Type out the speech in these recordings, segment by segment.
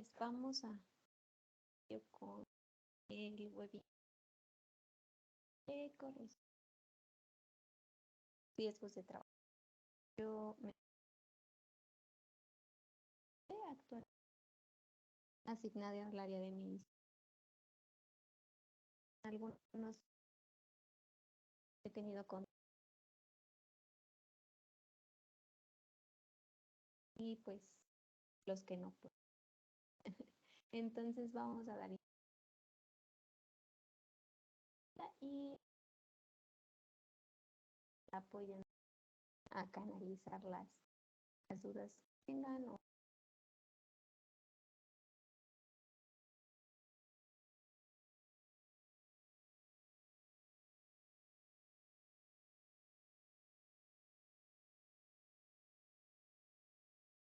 Pues vamos a con el webinar de riesgos de trabajo. Yo me actual asignada al área de medicina. Algunos he tenido con y pues los que no pueden. Entonces vamos a dar y apoyan a canalizar las dudas que tengan o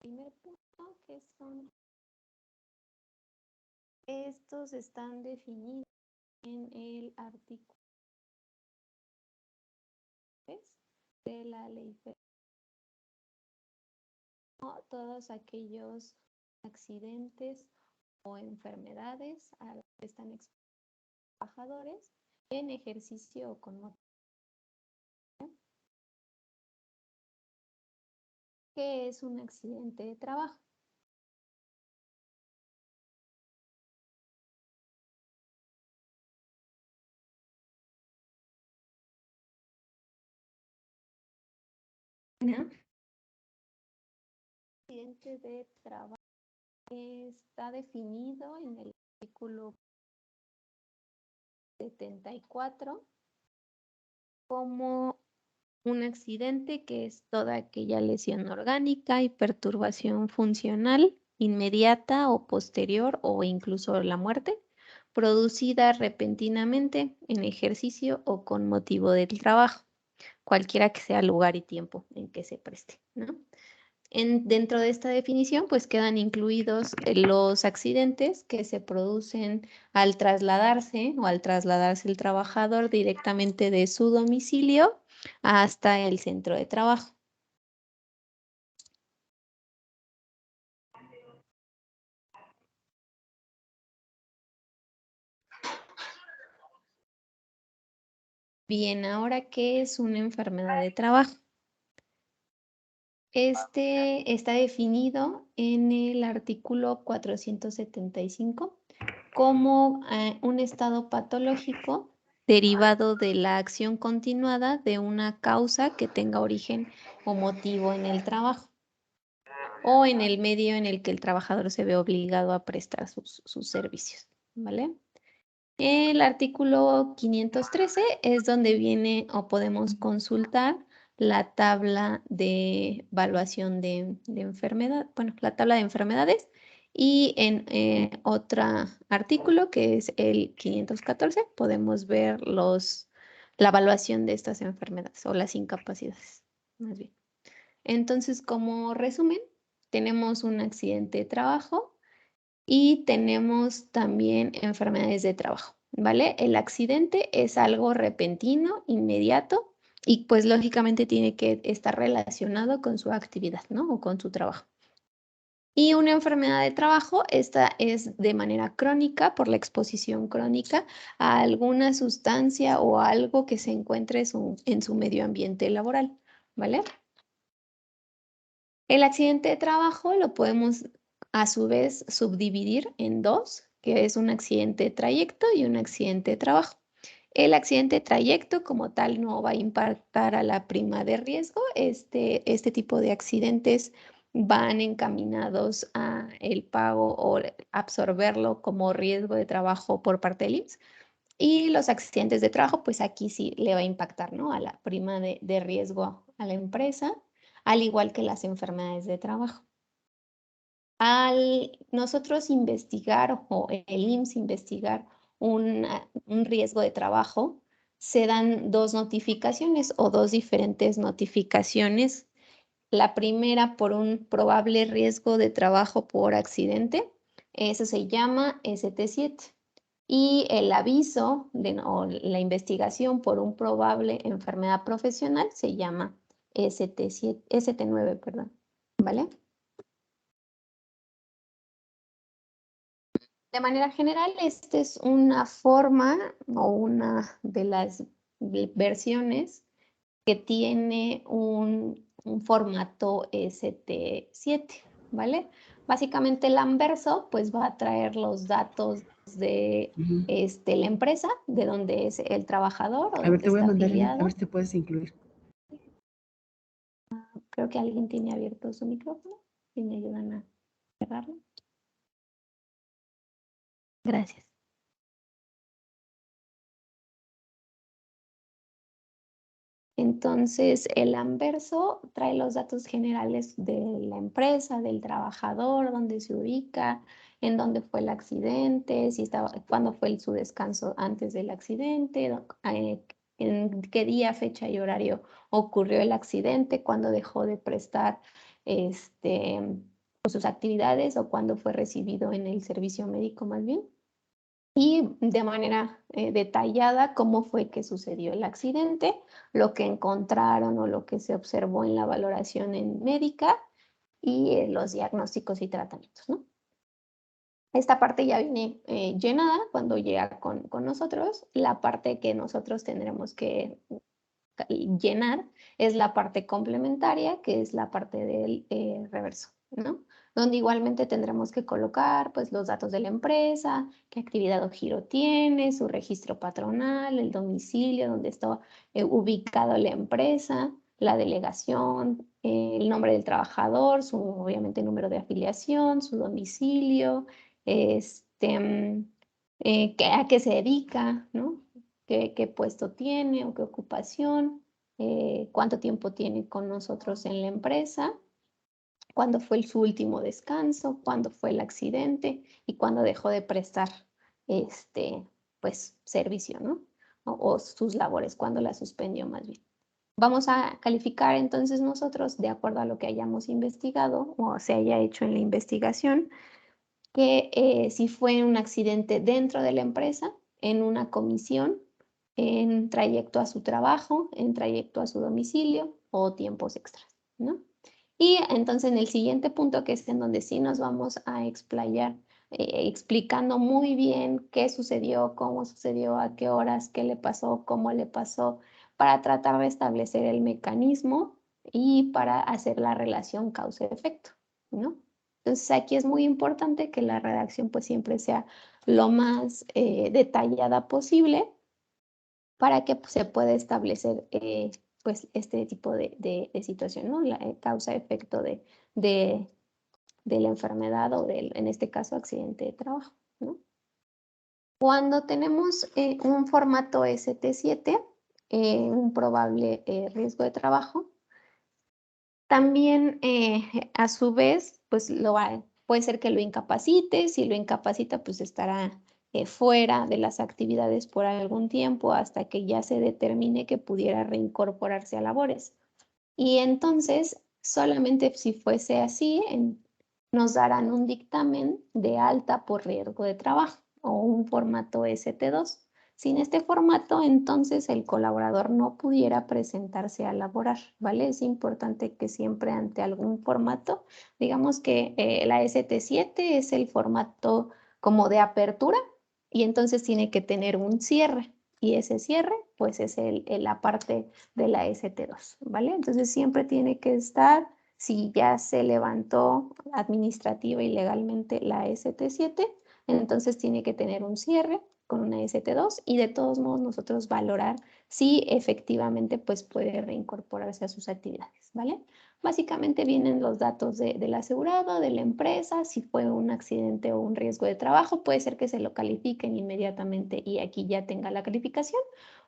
primer punto que son estos están definidos en el artículo de la ley federal. Todos aquellos accidentes o enfermedades a las que están expuestos trabajadores en ejercicio o con motivo. ¿Qué es un accidente de trabajo? ¿No? Accidente de trabajo está definido en el artículo 74 como un accidente que es toda aquella lesión orgánica y perturbación funcional inmediata o posterior o incluso la muerte, producida repentinamente en ejercicio o con motivo del trabajo, cualquiera que sea el lugar y tiempo en que se preste, ¿no? Dentro de esta definición, pues quedan incluidos los accidentes que se producen al trasladarse el trabajador directamente de su domicilio hasta el centro de trabajo. Bien, ahora, ¿qué es una enfermedad de trabajo? Este está definido en el artículo 475 como un estado patológico derivado de la acción continuada de una causa que tenga origen o motivo en el trabajo o en el medio en el que el trabajador se ve obligado a prestar sus servicios, ¿vale? El artículo 513 es donde viene o podemos consultar la tabla de evaluación de enfermedad, bueno, la tabla de enfermedades, y en otro artículo que es el 514 podemos ver la evaluación de estas enfermedades o las incapacidades, más bien. Entonces, como resumen, tenemos un accidente de trabajo y tenemos también enfermedades de trabajo, ¿vale? El accidente es algo repentino, inmediato y pues lógicamente tiene que estar relacionado con su actividad, ¿no? O con su trabajo. Y una enfermedad de trabajo, esta es de manera crónica, por la exposición crónica a alguna sustancia o algo que se encuentre en su medio ambiente laboral, ¿vale? El accidente de trabajo lo podemos a su vez subdividir en dos, que es un accidente de trayecto y un accidente de trabajo. El accidente de trayecto como tal no va a impactar a la prima de riesgo. Este tipo de accidentes van encaminados a el pago o absorberlo como riesgo de trabajo por parte del IMSS. Y los accidentes de trabajo, pues aquí sí le va a impactar, ¿no? A la prima de riesgo a la empresa, al igual que las enfermedades de trabajo. Al nosotros investigar o el IMSS investigar un riesgo de trabajo, se dan dos notificaciones o dos diferentes notificaciones. La primera por un probable riesgo de trabajo por accidente, eso se llama ST7. Y el aviso o la investigación por un probable enfermedad profesional se llama ST7, ST9, perdón, ¿vale? De manera general, esta es una forma o una de las versiones que tiene un formato ST7, ¿vale? Básicamente el anverso pues va a traer los datos de Ujú. la empresa, de donde es el trabajador o A ver, donde te voy a está mandar el link, a ver afiliado. si te puedes incluir. Creo que alguien tiene abierto su micrófono. Si me ayudan a cerrarlo. Gracias. Entonces, el anverso trae los datos generales de la empresa, del trabajador, dónde se ubica, en dónde fue el accidente, si estaba, cuándo fue su descanso antes del accidente, en qué día, fecha y horario ocurrió el accidente, cuándo dejó de prestar pues, sus actividades o cuándo fue recibido en el servicio médico más bien. Y de manera detallada cómo fue que sucedió el accidente, lo que encontraron o lo que se observó en la valoración médica y los diagnósticos y tratamientos, ¿no? Esta parte ya viene llenada cuando llega con nosotros. La parte que nosotros tendremos que llenar es la parte complementaria, que es la parte del reverso, ¿no? Donde igualmente tendremos que colocar pues, los datos de la empresa, qué actividad o giro tiene, su registro patronal, el domicilio donde está ubicado la empresa, la delegación, el nombre del trabajador, su obviamente número de afiliación, su domicilio, a qué se dedica, ¿no? Qué puesto tiene o qué ocupación, cuánto tiempo tiene con nosotros en la empresa, cuándo fue su último descanso, cuándo fue el accidente y cuándo dejó de prestar pues, servicio, ¿no? O sus labores, cuándo la suspendió más bien. Vamos a calificar entonces nosotros, de acuerdo a lo que hayamos investigado o se haya hecho en la investigación, que si fue un accidente dentro de la empresa, en una comisión, en trayecto a su trabajo, en trayecto a su domicilio o tiempos extras, ¿no? Y entonces en el siguiente punto, que es en donde sí nos vamos a explayar, explicando muy bien qué sucedió, cómo sucedió, a qué horas, qué le pasó, cómo le pasó, para tratar de establecer el mecanismo y para hacer la relación causa-efecto, ¿no? Entonces aquí es muy importante que la redacción pues siempre sea lo más detallada posible para que pues, se pueda establecer pues este tipo de situación, ¿no? La causa-efecto de, de la enfermedad o del, en este caso, accidente de trabajo, ¿no? Cuando tenemos un formato ST7, un probable riesgo de trabajo, también, a su vez, pues puede ser que lo incapacite. Si lo incapacita, pues estará fuera de las actividades por algún tiempo hasta que ya se determine que pudiera reincorporarse a labores. Y entonces, solamente si fuese así, nos darán un dictamen de alta por riesgo de trabajo o un formato ST2. Sin este formato, entonces el colaborador no pudiera presentarse a laborar, ¿vale? Es importante que siempre ante algún formato, digamos que la ST7 es el formato como de apertura y entonces tiene que tener un cierre y ese cierre pues es la parte de la ST2, ¿vale? Entonces siempre tiene que estar, si ya se levantó administrativa y legalmente la ST7, entonces tiene que tener un cierre con una ST2 y de todos modos nosotros valorar si efectivamente pues puede reincorporarse a sus actividades, ¿vale? Básicamente vienen los datos del asegurado, de la empresa, si fue un accidente o un riesgo de trabajo, puede ser que se lo califiquen inmediatamente y aquí ya tenga la calificación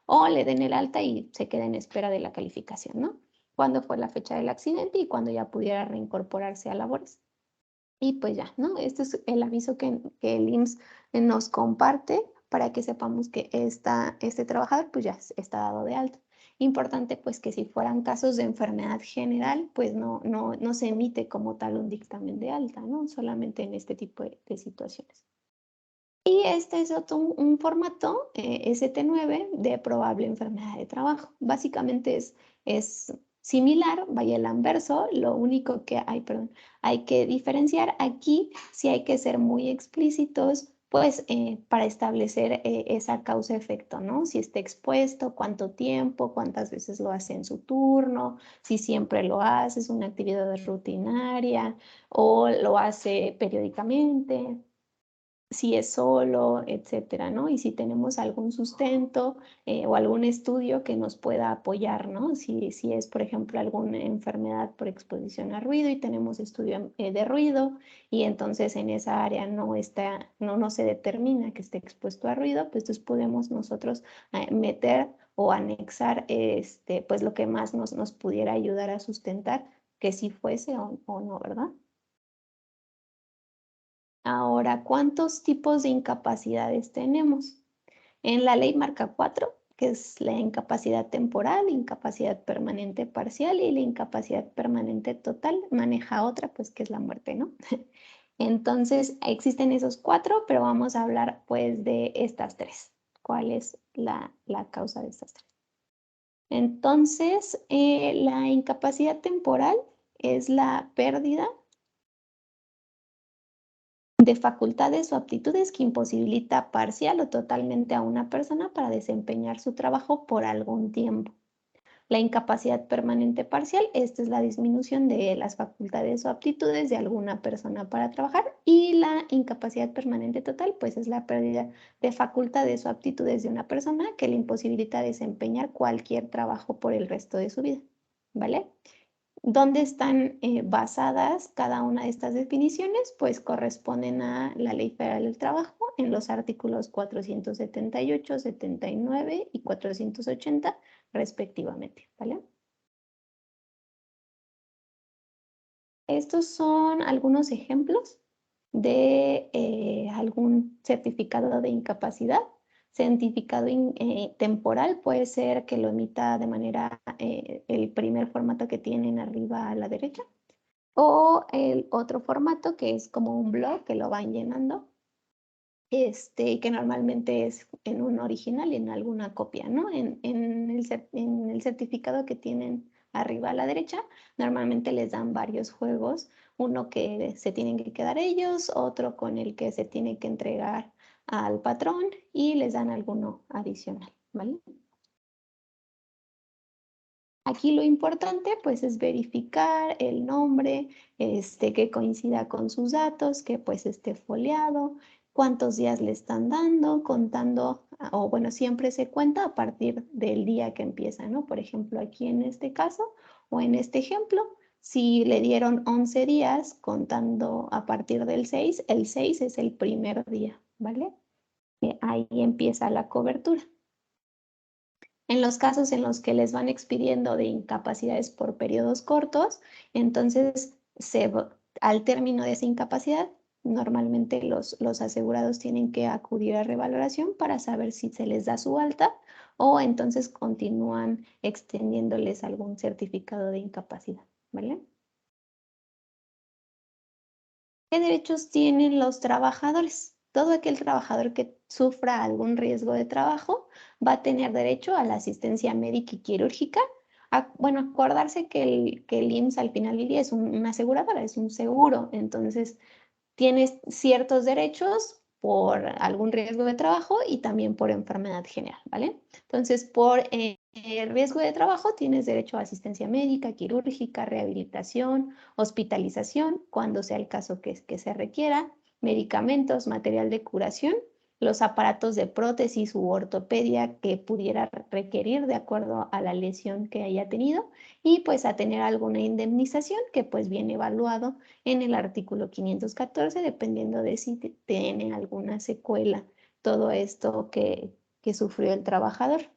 o le den el alta y se quede en espera de la calificación, ¿no? Cuándo fue la fecha del accidente y cuándo ya pudiera reincorporarse a labores. Y pues ya, ¿no? Este es el aviso que el IMSS nos comparte para que sepamos que este trabajador pues ya está dado de alta. Importante pues que si fueran casos de enfermedad general, pues no se emite como tal un dictamen de alta, ¿no? Solamente en este tipo de situaciones. Y este es otro, un formato ST9 de probable enfermedad de trabajo. Básicamente es similar, vaya el anverso, lo único que hay, perdón, hay que diferenciar aquí, sí hay que ser muy explícitos pues para establecer esa causa-efecto, ¿no? Si está expuesto, cuánto tiempo, cuántas veces lo hace en su turno, si siempre lo hace, es una actividad rutinaria o lo hace periódicamente, si es solo, etcétera, ¿no? Y si tenemos algún sustento o algún estudio que nos pueda apoyar, ¿no? Si es, por ejemplo, alguna enfermedad por exposición a ruido y tenemos estudio de ruido y entonces en esa área no se determina que esté expuesto a ruido, pues entonces podemos nosotros meter o anexar pues lo que más nos pudiera ayudar a sustentar que si fuese o no, ¿verdad? Ahora, ¿cuántos tipos de incapacidades tenemos? En la ley marca 4, que es la incapacidad temporal, incapacidad permanente parcial y la incapacidad permanente total. Maneja otra, pues que es la muerte, ¿no? Entonces, existen esos 4, pero vamos a hablar pues de estas 3. ¿Cuál es la causa de estas 3? Entonces, la incapacidad temporal es la pérdida de facultades o aptitudes que imposibilita parcial o totalmente a una persona para desempeñar su trabajo por algún tiempo. La incapacidad permanente parcial, esta es la disminución de las facultades o aptitudes de alguna persona para trabajar, y la incapacidad permanente total, pues es la pérdida de facultades o aptitudes de una persona que le imposibilita desempeñar cualquier trabajo por el resto de su vida, ¿vale? ¿Dónde están basadas cada una de estas definiciones? Pues corresponden a la Ley Federal del Trabajo en los artículos 478, 79 y 480 respectivamente, ¿vale? Estos son algunos ejemplos de algún certificado de incapacidad. Certificado temporal puede ser que lo emita de manera, el primer formato que tienen arriba a la derecha, o el otro formato que es como un blog que lo van llenando, que normalmente es en un original y en alguna copia, ¿no? En el certificado que tienen arriba a la derecha, normalmente les dan varios juegos, uno que se tienen que quedar ellos, otro con el que se tiene que entregar al patrón y les dan alguno adicional, ¿vale? Aquí lo importante pues es verificar el nombre, que coincida con sus datos, que pues esté foliado, cuántos días le están dando, contando, o bueno, siempre se cuenta a partir del día que empieza, ¿no? Por ejemplo, aquí en este caso o en este ejemplo, si le dieron 11 días contando a partir del 6, el 6 es el primer día, ¿vale? Ahí empieza la cobertura. En los casos en los que les van expidiendo de incapacidades por periodos cortos, entonces al término de esa incapacidad, normalmente los asegurados tienen que acudir a revaloración para saber si se les da su alta o entonces continúan extendiéndoles algún certificado de incapacidad, ¿vale? ¿Qué derechos tienen los trabajadores? Todo aquel trabajador que sufra algún riesgo de trabajo va a tener derecho a la asistencia médica y quirúrgica. Bueno, acordarse que el IMSS al final del día es una aseguradora, es un seguro, entonces tienes ciertos derechos por algún riesgo de trabajo y también por enfermedad general, ¿vale? Entonces, por riesgo de trabajo tienes derecho a asistencia médica, quirúrgica, rehabilitación, hospitalización, cuando sea el caso que se requiera, medicamentos, material de curación, los aparatos de prótesis u ortopedia que pudiera requerir de acuerdo a la lesión que haya tenido, y pues a tener alguna indemnización que pues viene evaluado en el artículo 514, dependiendo de si tiene alguna secuela todo esto que sufrió el trabajador.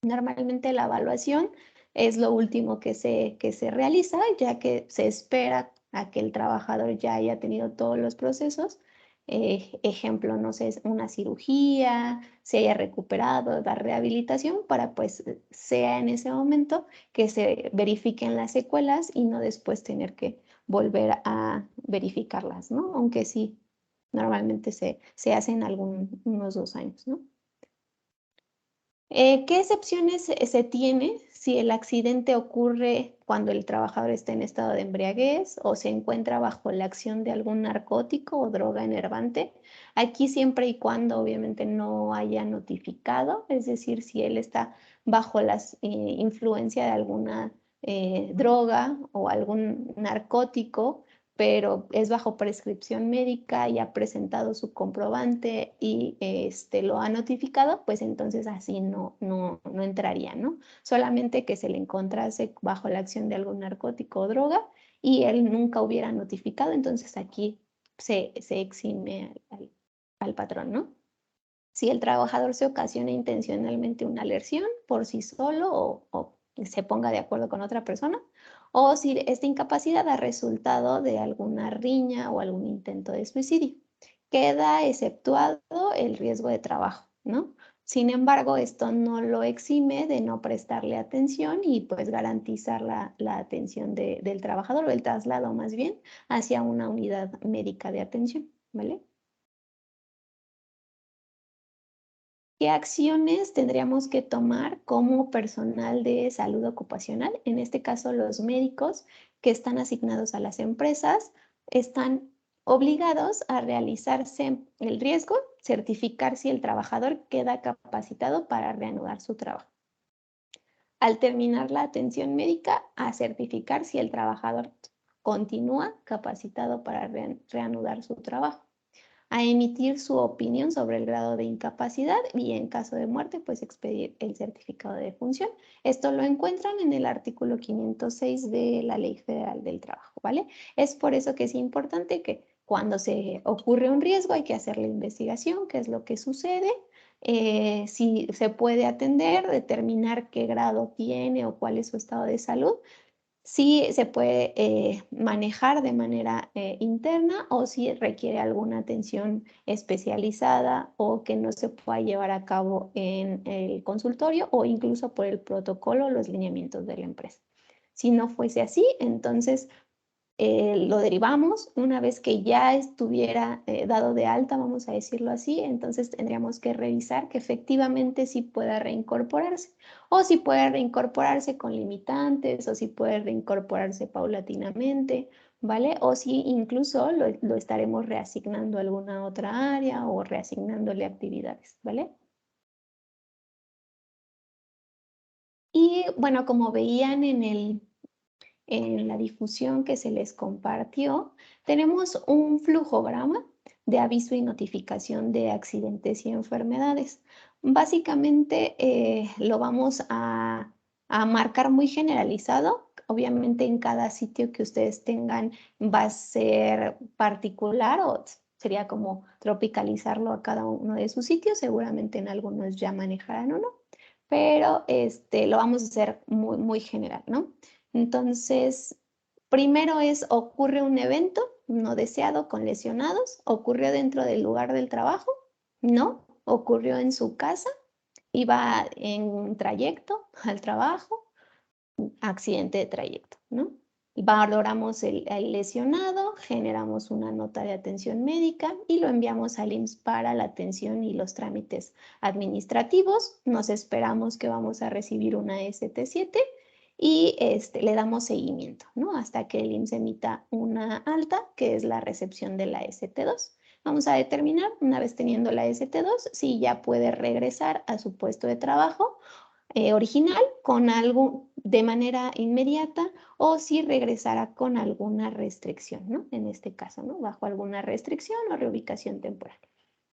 Normalmente la evaluación es lo último que se realiza, ya que se espera a que el trabajador ya haya tenido todos los procesos. Ejemplo, no sé, una cirugía, se haya recuperado, dar rehabilitación para pues sea en ese momento que se verifiquen las secuelas y no después tener que volver a verificarlas, ¿no? Aunque sí, normalmente se hacen unos 2 años, ¿no? ¿Qué excepciones se tiene si el accidente ocurre cuando el trabajador está en estado de embriaguez o se encuentra bajo la acción de algún narcótico o droga enervante? Aquí siempre y cuando obviamente no haya notificado, es decir, si él está bajo la influencia de alguna droga o algún narcótico, pero es bajo prescripción médica y ha presentado su comprobante y lo ha notificado, pues entonces así no entraría, ¿no? Solamente que se le encontrase bajo la acción de algún narcótico o droga y él nunca hubiera notificado, entonces aquí se exime al patrón, ¿no? Si el trabajador se ocasiona intencionalmente una alerción por sí solo o se ponga de acuerdo con otra persona, o si esta incapacidad ha resultado de alguna riña o algún intento de suicidio. Queda exceptuado el riesgo de trabajo, ¿no? Sin embargo, esto no lo exime de no prestarle atención y pues garantizar la atención del trabajador o el traslado más bien hacia una unidad médica de atención, ¿vale? ¿Qué acciones tendríamos que tomar como personal de salud ocupacional? En este caso, los médicos que están asignados a las empresas están obligados a realizarse el riesgo, certificar si el trabajador queda capacitado para reanudar su trabajo. Al terminar la atención médica, a certificar si el trabajador continúa capacitado para reanudar su trabajo, a emitir su opinión sobre el grado de incapacidad y en caso de muerte, pues expedir el certificado de defunción. Esto lo encuentran en el artículo 506 de la Ley Federal del Trabajo, ¿vale? Es por eso que es importante que cuando se ocurre un riesgo hay que hacer la investigación, qué es lo que sucede, si se puede atender, determinar qué grado tiene o cuál es su estado de salud, si se puede manejar de manera interna o si requiere alguna atención especializada o que no se pueda llevar a cabo en el consultorio o incluso por el protocolo o los lineamientos de la empresa. Si no fuese así, entonces lo derivamos. Una vez que ya estuviera dado de alta, vamos a decirlo así, entonces tendríamos que revisar que efectivamente sí pueda reincorporarse o si puede reincorporarse con limitantes o si puede reincorporarse paulatinamente, ¿vale? O si incluso lo estaremos reasignando a alguna otra área o reasignándole actividades, ¿vale? Y bueno, como veían en la difusión que se les compartió, tenemos un flujograma de aviso y notificación de accidentes y enfermedades. Básicamente lo vamos a marcar muy generalizado. Obviamente en cada sitio que ustedes tengan va a ser particular o sería como tropicalizarlo a cada uno de sus sitios. Seguramente en algunos ya manejarán uno, pero lo vamos a hacer muy general, ¿no? Entonces, primero ocurre un evento no deseado con lesionados, ocurrió dentro del lugar del trabajo, no, ocurrió en su casa, iba en trayecto al trabajo, accidente de trayecto, ¿no? Valoramos el lesionado, generamos una nota de atención médica y lo enviamos al IMSS para la atención y los trámites administrativos. Nos esperamos que vamos a recibir una ST7 y le damos seguimiento, ¿no? Hasta que el IMSS emita una alta, que es la recepción de la ST2. Vamos a determinar, una vez teniendo la ST2, si ya puede regresar a su puesto de trabajo original con algo de manera inmediata o si regresara con alguna restricción, ¿no? En este caso, ¿no? Bajo alguna restricción o reubicación temporal.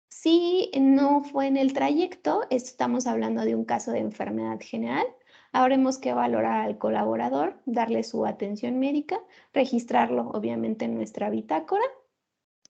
Si no fue en el trayecto, estamos hablando de un caso de enfermedad general, habremos que valorar al colaborador, darle su atención médica, registrarlo obviamente en nuestra bitácora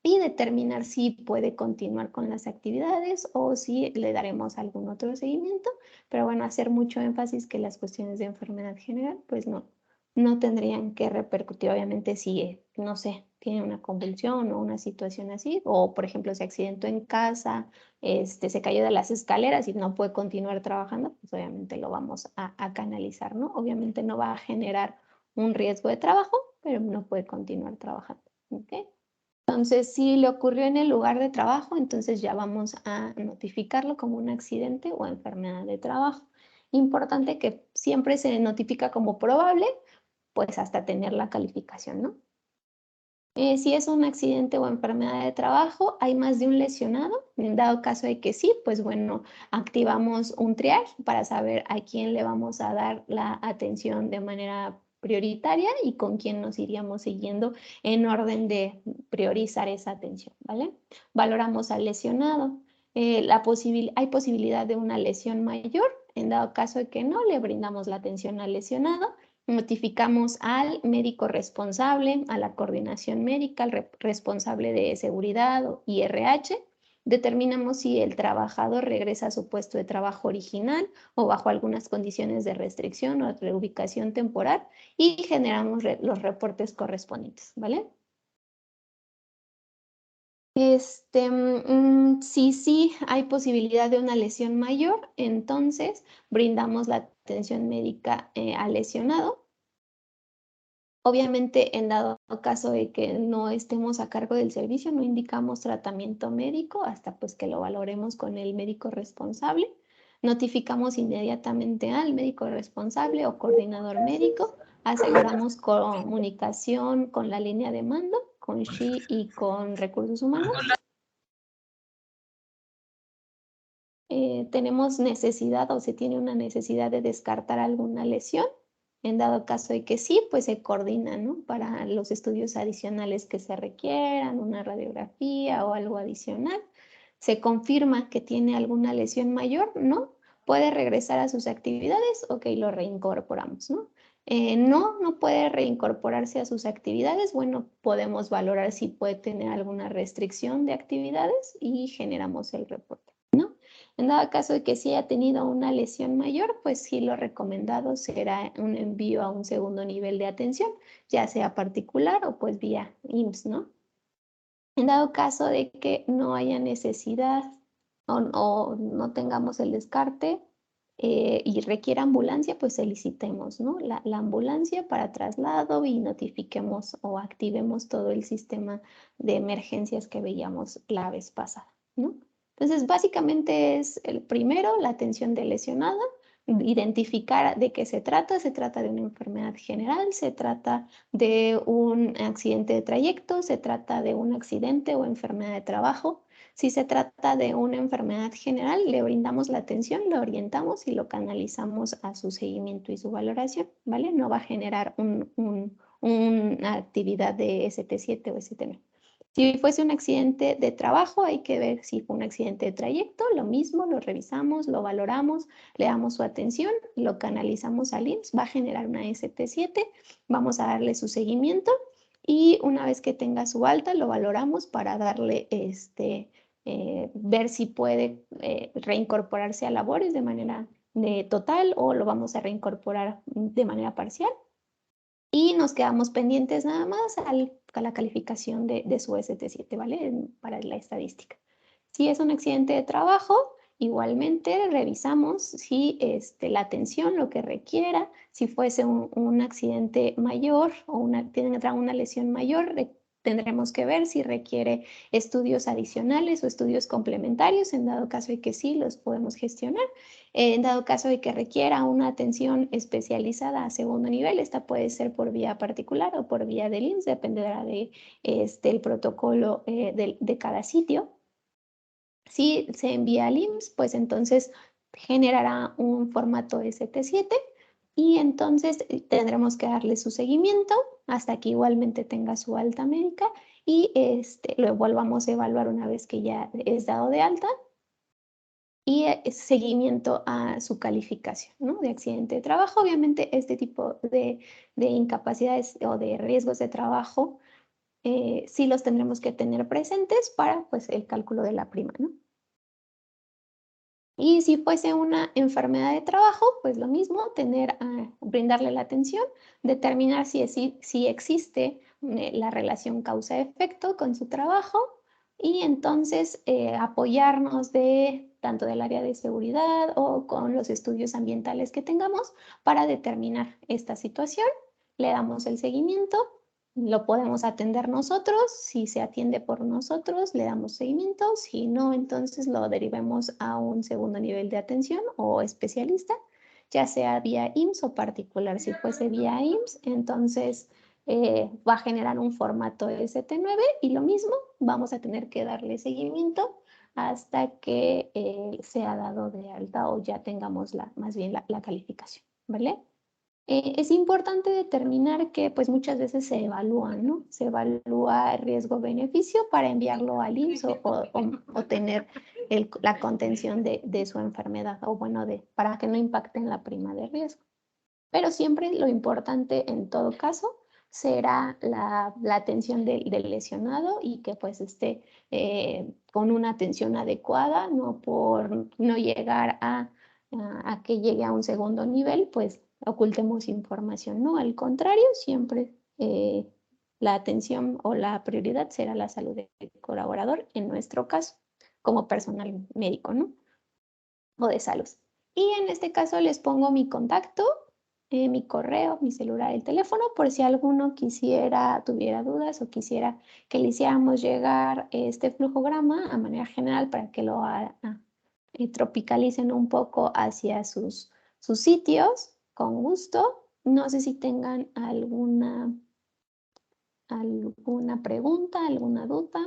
y determinar si puede continuar con las actividades o si le daremos algún otro seguimiento. Pero bueno, hacer mucho énfasis que las cuestiones de enfermedad general, pues no tendrían que repercutir, obviamente, si, no sé, tiene una convulsión o una situación así, o por ejemplo, se accidentó en casa, se cayó de las escaleras y no puede continuar trabajando, pues obviamente lo vamos a canalizar, ¿no? Obviamente no va a generar un riesgo de trabajo, pero no puede continuar trabajando, ¿ok? Entonces, si le ocurrió en el lugar de trabajo, entonces ya vamos a notificarlo como un accidente o enfermedad de trabajo. Importante que siempre se notifica como probable, pues hasta tener la calificación, ¿no? Si es un accidente o enfermedad de trabajo, hay más de un lesionado. En dado caso de que sí, pues bueno, activamos un triage para saber a quién le vamos a dar la atención de manera prioritaria y con quién nos iríamos siguiendo en orden de priorizar esa atención, ¿vale? Valoramos al lesionado. Hay posibilidad de una lesión mayor. En dado caso de que no, le brindamos la atención al lesionado. Notificamos al médico responsable, a la coordinación médica, al responsable de seguridad y RH. Determinamos si el trabajador regresa a su puesto de trabajo original o bajo algunas condiciones de restricción o reubicación temporal y generamos los reportes correspondientes, ¿vale? Si sí hay posibilidad de una lesión mayor, entonces brindamos la atención médica al lesionado. Obviamente, en dado caso de que no estemos a cargo del servicio, no indicamos tratamiento médico hasta pues que lo valoremos con el médico responsable. Notificamos inmediatamente al médico responsable o coordinador médico. Aseguramos comunicación con la línea de mando, con SHI y con recursos humanos. Tenemos necesidad o se tiene una necesidad de descartar alguna lesión. En dado caso de que sí, pues se coordina, ¿no? Para los estudios adicionales que se requieran, una radiografía o algo adicional. Se confirma que tiene alguna lesión mayor, ¿no? Puede regresar a sus actividades, ok, lo reincorporamos, ¿no? No puede reincorporarse a sus actividades, bueno, podemos valorar si puede tener alguna restricción de actividades y generamos el reporte, ¿no? En dado caso de que sí haya tenido una lesión mayor, pues sí lo recomendado será un envío a un segundo nivel de atención, ya sea particular o pues vía IMSS, ¿no? En dado caso de que no haya necesidad o no tengamos el descarte y requiera ambulancia, pues solicitemos, ¿no? La ambulancia para traslado y notifiquemos o activemos todo el sistema de emergencias que veíamos la vez pasada, ¿no? Entonces, básicamente es el primero, la atención del lesionado, identificar de qué se trata de una enfermedad general, se trata de un accidente de trayecto, se trata de un accidente o enfermedad de trabajo. Si se trata de una enfermedad general, le brindamos la atención, lo orientamos y lo canalizamos a su seguimiento y su valoración, ¿vale? No va a generar una actividad de ST7 o ST9. Si fuese un accidente de trabajo, hay que ver si fue un accidente de trayecto, lo mismo, lo revisamos, lo valoramos, le damos su atención, lo canalizamos al IMSS, va a generar una ST7, vamos a darle su seguimiento y una vez que tenga su alta, lo valoramos para darle, ver si puede reincorporarse a labores de manera total o lo vamos a reincorporar de manera parcial. Y nos quedamos pendientes nada más a la calificación de su ST7, ¿vale? Para la estadística. Si es un accidente de trabajo, igualmente revisamos si la atención, lo que requiera, si fuese un accidente mayor o tendrá una lesión mayor, tendremos que ver si requiere estudios adicionales o estudios complementarios. En dado caso de que sí, los podemos gestionar. En dado caso de que requiera una atención especializada a segundo nivel, esta puede ser por vía particular o por vía del IMSS, dependerá el protocolo de cada sitio. Si se envía al IMSS, pues entonces generará un formato ST7 y entonces tendremos que darle su seguimiento hasta que igualmente tenga su alta médica y lo volvamos a evaluar una vez que ya es dado de alta y seguimiento a su calificación, ¿no? De accidente de trabajo. Obviamente este tipo de incapacidades o de riesgos de trabajo sí los tendremos que tener presentes para pues, el cálculo de la prima, ¿no? Y si fuese una enfermedad de trabajo, pues lo mismo, brindarle la atención, determinar si existe la relación causa-efecto con su trabajo y entonces apoyarnos tanto del área de seguridad o con los estudios ambientales que tengamos para determinar esta situación. Le damos el seguimiento lo podemos atender nosotros. Si se atiende por nosotros, le damos seguimiento. Si no, entonces lo derivemos a un segundo nivel de atención o especialista, ya sea vía IMSS o particular. Si fuese vía IMSS, entonces va a generar un formato ST9 y lo mismo, vamos a tener que darle seguimiento hasta que sea dado de alta o ya tengamos más bien la calificación, ¿vale? Es importante determinar que pues muchas veces se evalúa, ¿no? Se evalúa riesgo-beneficio para enviarlo al IMSS o tener la contención de su enfermedad o bueno, para que no impacte en la prima de riesgo. Pero siempre lo importante en todo caso será la atención del lesionado y que pues esté con una atención adecuada, no por no llegar a que llegue a un segundo nivel, pues ocultemos información, ¿no? Al contrario, siempre la atención o la prioridad será la salud del colaborador, en nuestro caso, como personal médico, ¿no? O de salud. Y en este caso les pongo mi contacto, mi correo, mi celular, el teléfono, por si alguno tuviera dudas o quisiera que le hiciéramos llegar este flujograma a manera general para que lo tropicalicen un poco hacia sus sitios, con gusto. No sé si tengan alguna pregunta, alguna duda.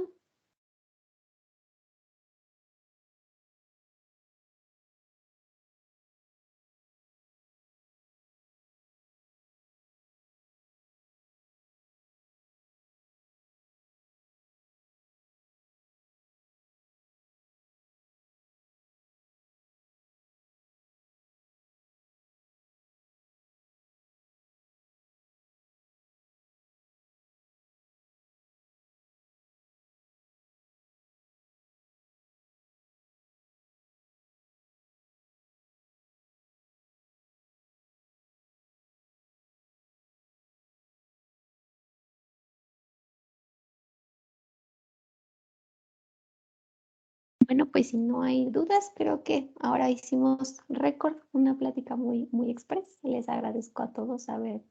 Bueno, pues si no hay dudas, creo que ahora hicimos récord, una plática muy, muy express. Les agradezco a todos haber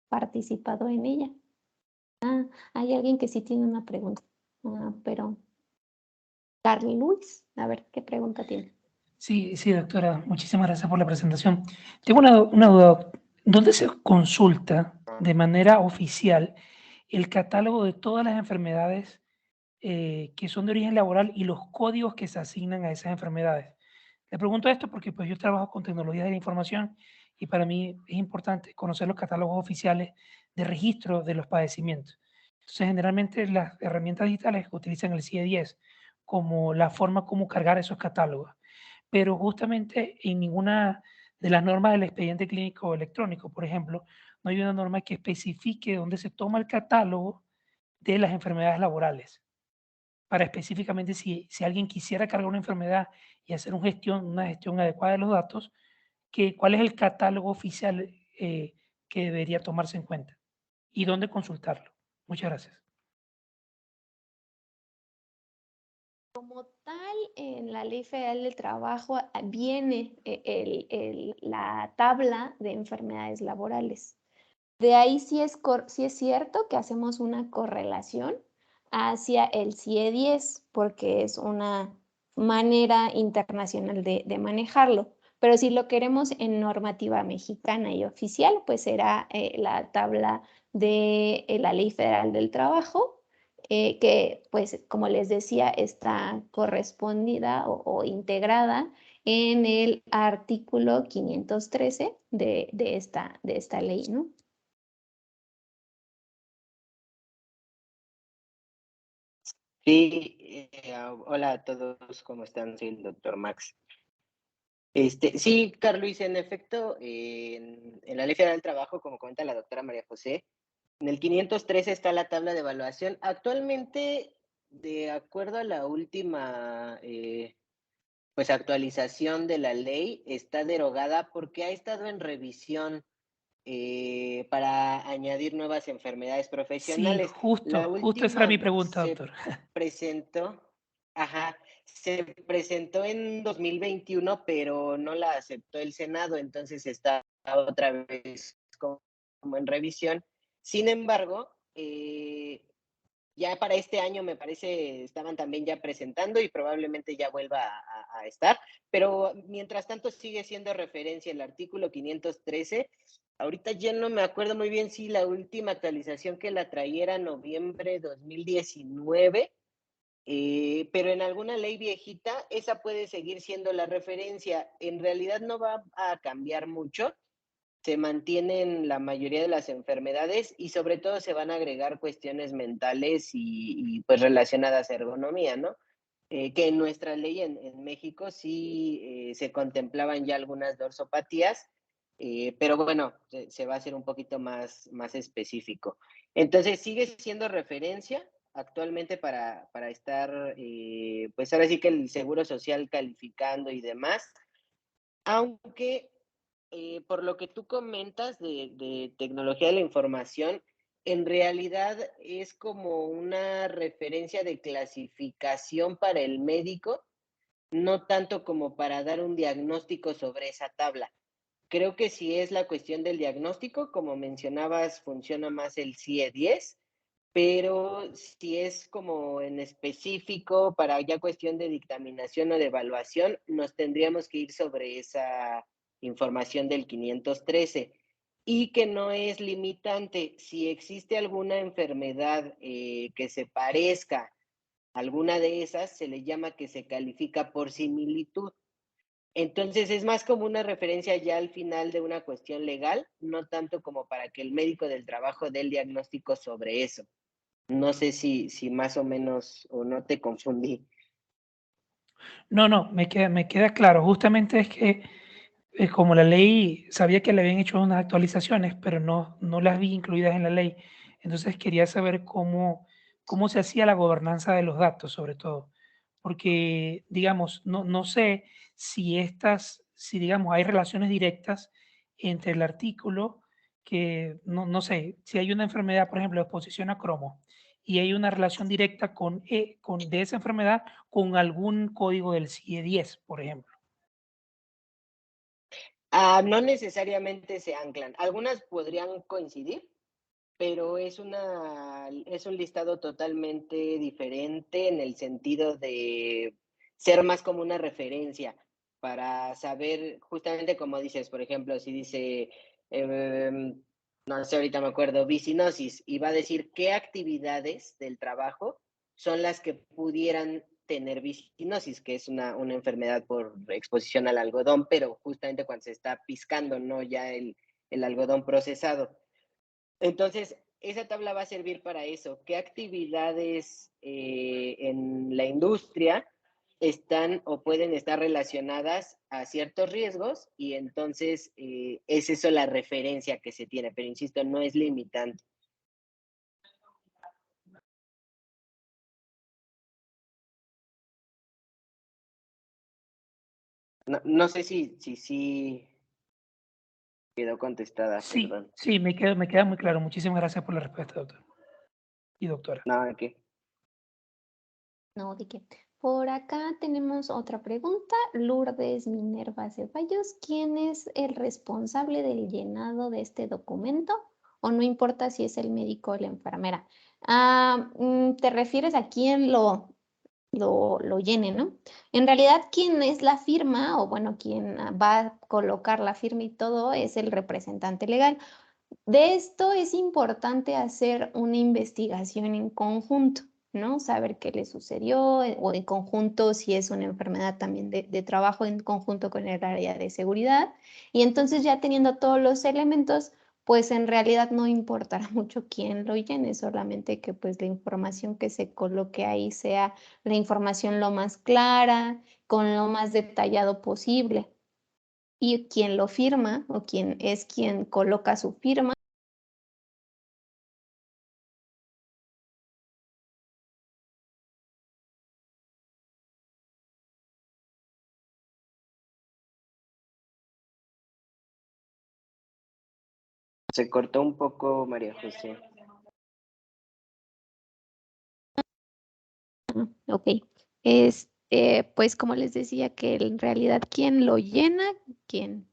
participado en ella. Hay alguien que sí tiene una pregunta, pero Carly Luis, a ver, ¿qué pregunta tiene? Sí, sí, doctora, muchísimas gracias por la presentación. Tengo una duda. ¿Dónde se consulta de manera oficial el catálogo de todas las enfermedades que son de origen laboral y los códigos que se asignan a esas enfermedades? Le pregunto esto porque pues, yo trabajo con tecnologías de la información y para mí es importante conocer los catálogos oficiales de registro de los padecimientos. Entonces, generalmente las herramientas digitales utilizan el CIE-10 como la forma como cargar esos catálogos, pero justamente en ninguna de las normas del expediente clínico electrónico, por ejemplo, no hay una norma que especifique dónde se toma el catálogo de las enfermedades laborales, para específicamente si alguien quisiera cargar una enfermedad y hacer una gestión adecuada de los datos, cuál es el catálogo oficial que debería tomarse en cuenta y dónde consultarlo. Muchas gracias. Como tal, en la Ley Federal del Trabajo viene la tabla de enfermedades laborales. De ahí sí es cierto que hacemos una correlación hacia el CIE-10 porque es una manera internacional de manejarlo. Pero si lo queremos en normativa mexicana y oficial, pues será la tabla de la Ley Federal del Trabajo, que pues como les decía está correspondida o integrada en el artículo 513 de esta ley, ¿no? Sí, hola a todos, ¿cómo están? Soy el doctor Max. Sí, Carlos, en efecto, en la Ley Federal del Trabajo, como comenta la doctora María José, en el 513 está la tabla de evaluación. Actualmente, de acuerdo a la última pues actualización de la ley, está derogada porque ha estado en revisión para añadir nuevas enfermedades Sí, profesionales. La justo esa era mi última pregunta, se doctor. presentó, ajá, se presentó en 2021, pero no la aceptó el Senado, entonces está otra vez como en revisión. Sin embargo, ya para este año me parece estaban también ya presentando y probablemente ya vuelva a estar, pero mientras tanto sigue siendo referencia el artículo 513. Ahorita ya no me acuerdo muy bien si la última actualización que la traía era noviembre 2019, pero en alguna ley viejita esa puede seguir siendo la referencia. En realidad no va a cambiar mucho, se mantienen la mayoría de las enfermedades y sobre todo se van a agregar cuestiones mentales y pues relacionadas a ergonomía, ¿no? Que en nuestra ley en México sí se contemplaban ya algunas dorsopatías, pero bueno, se va a hacer un poquito más específico. Entonces sigue siendo referencia actualmente para estar, pues ahora sí que el Seguro Social calificando y demás, aunque por lo que tú comentas de tecnología de la información, en realidad es como una referencia de clasificación para el médico, no tanto como para dar un diagnóstico sobre esa tabla. Creo que si es la cuestión del diagnóstico, como mencionabas, funciona más el CIE-10, pero si es como en específico para ya cuestión de dictaminación o de evaluación, nos tendríamos que ir sobre esa información del 513 y que no es limitante. Si existe alguna enfermedad que se parezca a alguna de esas, se le llama que se califica por similitud. Entonces es más como una referencia ya al final de una cuestión legal, no tanto como para que el médico del trabajo dé el diagnóstico sobre eso. No sé si más o menos o no te confundí. No, no, me queda claro. Justamente es que como la ley, sabía que le habían hecho unas actualizaciones, pero no las vi incluidas en la ley. Entonces quería saber cómo se hacía la gobernanza de los datos, sobre todo. Porque, digamos, no sé si digamos, hay relaciones directas entre el artículo que, no sé, si hay una enfermedad, por ejemplo, exposición a cromo, y hay una relación directa de esa enfermedad con algún código del CIE-10, por ejemplo. No necesariamente se anclan. Algunas podrían coincidir, pero es un listado totalmente diferente en el sentido de ser más como una referencia para saber, justamente como dices, por ejemplo, si dice, no sé, ahorita me acuerdo, vicinosis, y va a decir qué actividades del trabajo son las que pudieran tener vicinosis, que es una enfermedad por exposición al algodón, pero justamente cuando se está piscando, no ya el algodón procesado. Entonces, esa tabla va a servir para eso. ¿Qué actividades en la industria están o pueden estar relacionadas a ciertos riesgos? Y entonces es eso la referencia que se tiene, pero insisto, no es limitante. No sé si quedó contestada, Sí, perdón. sí, me queda muy claro. Muchísimas gracias por la respuesta, doctor y doctora. No, ¿qué? No, ¿de qué? Por acá tenemos otra pregunta. Lourdes Minerva Ceballos, ¿quién es el responsable del llenado de este documento? O no importa si es el médico o la enfermera. ¿Te refieres a quién lo llene, ¿no? En realidad, quien es la firma, o bueno, quien va a colocar la firma y todo, es el representante legal. De esto es importante hacer una investigación en conjunto, ¿no? Saber qué le sucedió o en conjunto si es una enfermedad también de trabajo en conjunto con el área de seguridad. Y entonces ya teniendo todos los elementos, pues en realidad no importará mucho quién lo llene, solamente que pues la información que se coloque ahí sea la información lo más clara, con lo más detallado posible. Y quien lo firma o quien coloca su firma. Se cortó un poco, María José. Ok, pues como les decía que en realidad quién lo llena, quién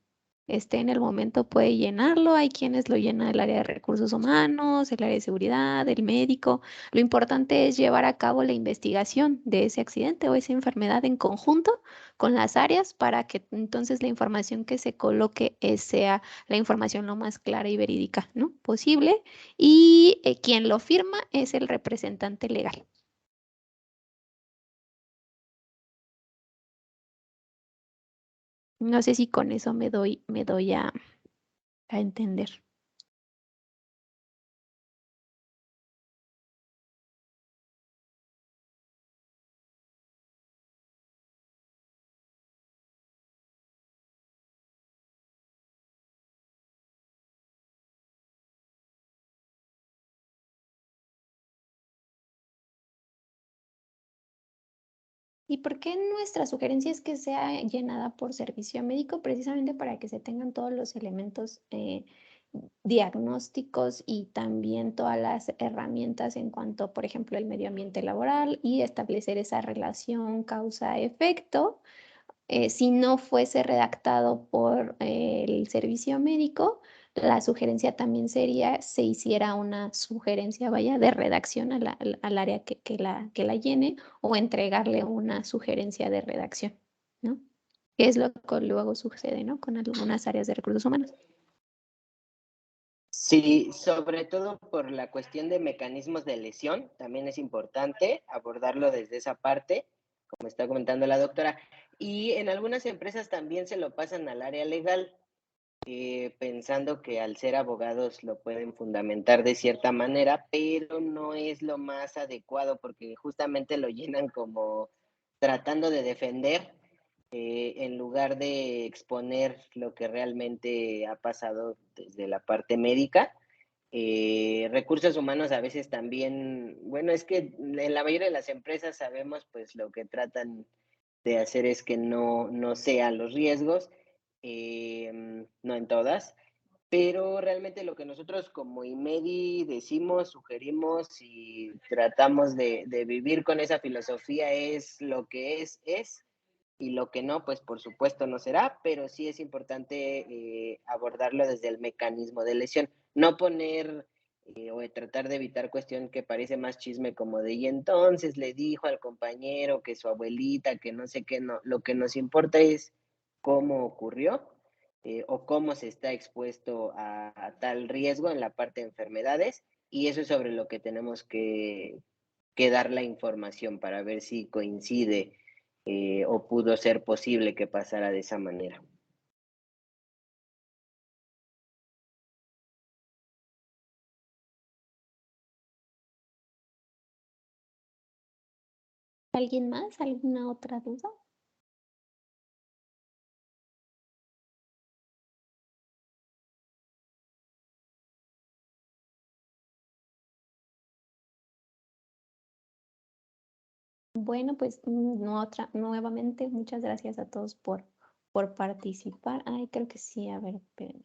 esté en el momento puede llenarlo. Hay quienes lo llenan el área de recursos humanos, el área de seguridad, el médico. Lo importante es llevar a cabo la investigación de ese accidente o esa enfermedad en conjunto con las áreas para que entonces la información que se coloque sea la información lo más clara y verídica, ¿no? posible. Y quien lo firma es el representante legal. No sé si con eso me doy a entender. ¿Y por qué nuestra sugerencia es que sea llenada por servicio médico? Precisamente para que se tengan todos los elementos diagnósticos y también todas las herramientas en cuanto, por ejemplo, el medio ambiente laboral y establecer esa relación causa-efecto. Si no fuese redactado por el servicio médico, la sugerencia también sería se hiciera una sugerencia, vaya, de redacción al área que la llene o entregarle una sugerencia de redacción, ¿no? Que es lo que luego sucede, ¿no? Con algunas áreas de recursos humanos. Sí, sobre todo por la cuestión de mecanismos de lesión, también es importante abordarlo desde esa parte, como está comentando la doctora. Y en algunas empresas también se lo pasan al área legal, pensando que al ser abogados lo pueden fundamentar de cierta manera, pero no es lo más adecuado porque justamente lo llenan como tratando de defender en lugar de exponer lo que realmente ha pasado desde la parte médica. Recursos humanos a veces también, bueno, es que en la mayoría de las empresas sabemos pues lo que tratan de hacer es que no sean los riesgos, no en todas, pero realmente lo que nosotros como IMEDI decimos, sugerimos y tratamos de vivir con esa filosofía es lo que es, y lo que no, pues por supuesto no será, pero sí es importante abordarlo desde el mecanismo de lesión, no poner o tratar de evitar cuestión que parece más chisme como de y entonces le dijo al compañero que su abuelita, que no sé qué, no, lo que nos importa es cómo ocurrió o cómo se está expuesto a tal riesgo en la parte de enfermedades y eso es sobre lo que tenemos que dar la información para ver si coincide o pudo ser posible que pasara de esa manera. ¿Alguien más? ¿Alguna otra duda? Bueno, pues nuevamente muchas gracias a todos por participar. Ay, creo que sí, a ver, esperen.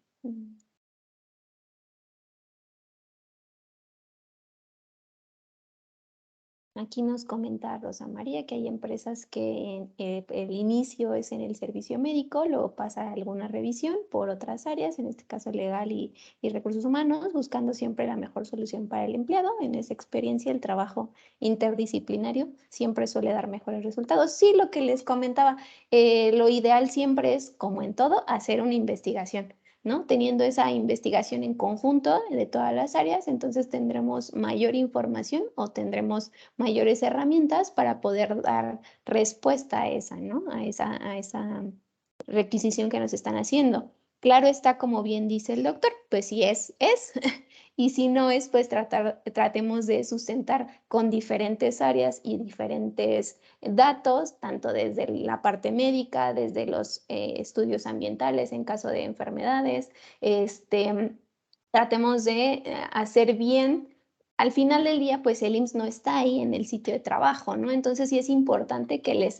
Aquí nos comenta Rosa María que hay empresas que el inicio es en el servicio médico, luego pasa a alguna revisión por otras áreas, en este caso legal y recursos humanos, buscando siempre la mejor solución para el empleado. En esa experiencia, el trabajo interdisciplinario siempre suele dar mejores resultados. Sí, lo que les comentaba, lo ideal siempre es, como en todo, hacer una investigación, ¿no? Teniendo esa investigación en conjunto de todas las áreas, entonces tendremos mayor información o tendremos mayores herramientas para poder dar respuesta a esa, ¿no? A esa requisición que nos están haciendo. Claro está, como bien dice el doctor, pues si es. Y si no es, pues tratemos de sustentar con diferentes áreas y diferentes datos, tanto desde la parte médica, desde los estudios ambientales en caso de enfermedades. Tratemos de hacer bien. Al final del día, pues el IMSS no está ahí en el sitio de trabajo, ¿no? Entonces sí es importante que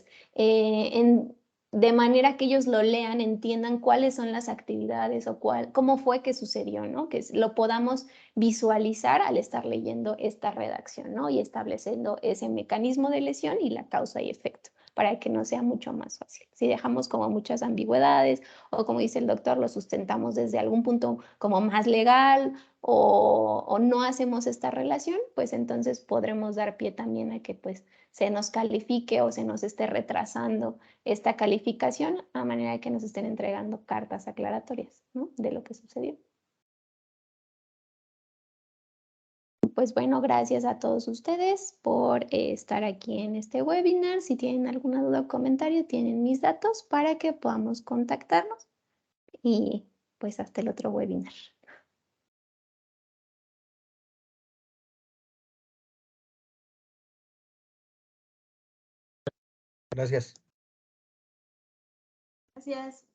de manera que ellos lo lean, entiendan cuáles son las actividades o cómo fue que sucedió, ¿no? Que lo podamos visualizar al estar leyendo esta redacción, ¿no? Y estableciendo ese mecanismo de lesión y la causa y efecto, para que nos sea mucho más fácil. Si dejamos como muchas ambigüedades o como dice el doctor, lo sustentamos desde algún punto como más legal o no hacemos esta relación, pues entonces podremos dar pie también a que pues se nos califique o se nos esté retrasando esta calificación a manera de que nos estén entregando cartas aclaratorias, ¿no?, de lo que sucedió. Pues bueno, gracias a todos ustedes por estar aquí en este webinar. Si tienen alguna duda o comentario, tienen mis datos para que podamos contactarnos y pues hasta el otro webinar. Gracias. Gracias.